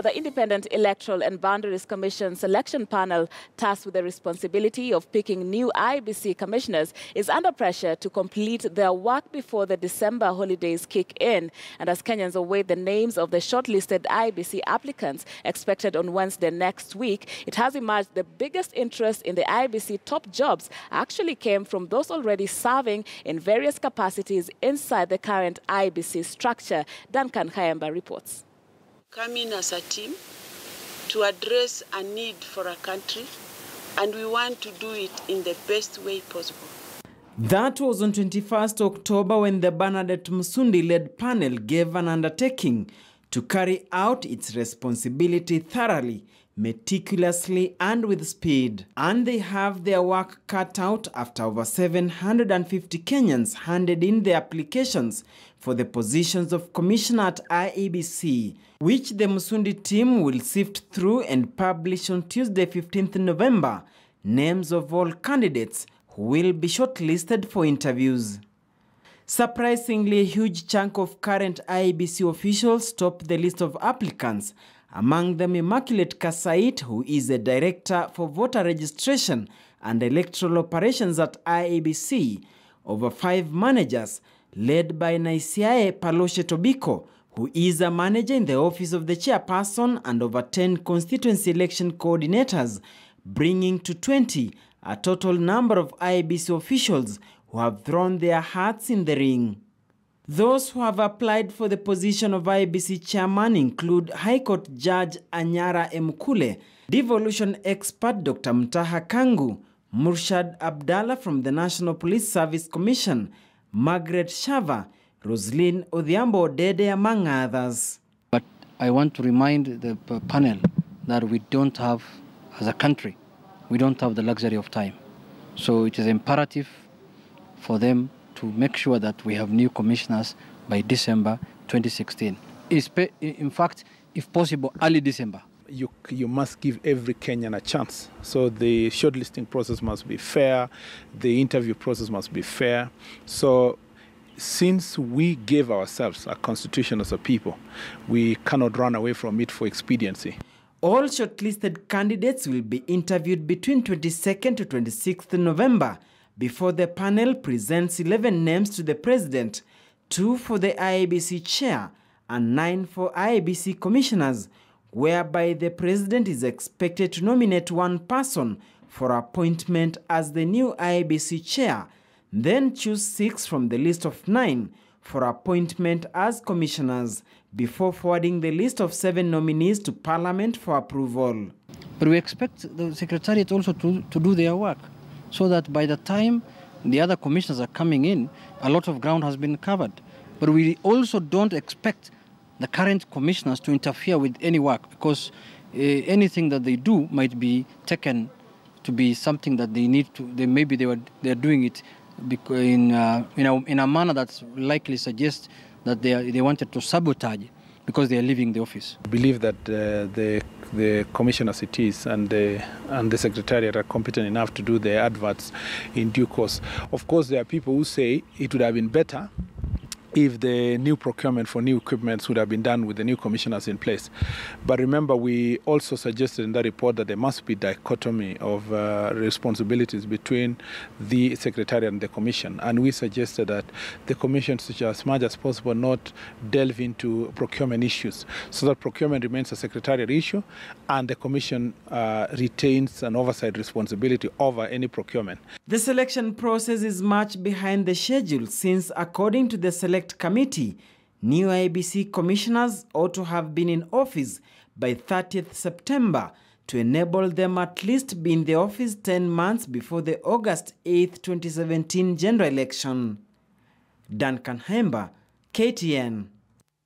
The Independent Electoral and Boundaries Commission selection panel, tasked with the responsibility of picking new IEBC commissioners, is under pressure to complete their work before the December holidays kick in. And as Kenyans await the names of the shortlisted IEBC applicants expected on Wednesday next week, it has emerged the biggest interest in the IEBC top jobs actually came from those already serving in various capacities inside the current IEBC structure. Duncan Kayamba reports. Come in as a team to address a need for a country, and we want to do it in the best way possible. That was on 21st October when the Bernadette Musundi-led panel gave an undertaking to carry out its responsibility thoroughly, meticulously and with speed. And they have their work cut out after over 750 Kenyans handed in their applications for the positions of commissioner at IEBC, which the Musundi team will sift through and publish on Tuesday, 15th November, names of all candidates who will be shortlisted for interviews. Surprisingly, a huge chunk of current IEBC officials topped the list of applicants, among them Immaculate Kasait, who is a director for voter registration and electoral operations at IEBC, over 5 managers, led by Naisiae Paloshe Tobiko, who is a manager in the office of the chairperson, and over 10 constituency election coordinators, bringing to 20 a total number of IEBC officials who have thrown their hats in the ring. Those who have applied for the position of IEBC chairman include High Court Judge Anyara Emukule, devolution expert Dr. Mtaha Kangu, Murshad Abdallah from the National Police Service Commission, Margaret Shava, Roslyn Odhiambo Dede, among others. But I want to remind the panel that we don't have, as a country, we don't have the luxury of time. So it is imperative for them to make sure that we have new commissioners by December 2016. In fact, if possible, early December. You must give every Kenyan a chance. So the shortlisting process must be fair, the interview process must be fair. So since we gave ourselves a constitution as a people, we cannot run away from it for expediency. All shortlisted candidates will be interviewed between 22nd to 26th November before the panel presents 11 names to the president, 2 for the IEBC chair and 9 for IEBC commissioners, whereby the president is expected to nominate 1 person for appointment as the new IEBC chair, then choose 6 from the list of 9 for appointment as commissioners, before forwarding the list of 7 nominees to Parliament for approval. But we expect the Secretariat also to do their work, so that by the time the other commissioners are coming in, a lot of ground has been covered. But we also don't expect the current commissioners to interfere with any work, because anything that they do might be taken to be something that they need to. They're doing it in a manner that likely suggests that they wanted to sabotage because they are leaving the office. I believe that the commissioners it is and the secretariat are competent enough to do their adverts in due course. Of course, there are people who say it would have been better if the new procurement for new equipment would have been done with the new commissioners in place. But remember, we also suggested in that report that there must be dichotomy of responsibilities between the Secretariat and the Commission. And we suggested that the Commission should, as much as possible, not delve into procurement issues, so that procurement remains a Secretariat issue and the Commission retains an oversight responsibility over any procurement. The selection process is much behind the schedule since, according to the Select Committee, new IEBC commissioners ought to have been in office by 30th September to enable them at least be in the office 10 months before the August 8, 2017 general election. Duncan Kayamba, KTN.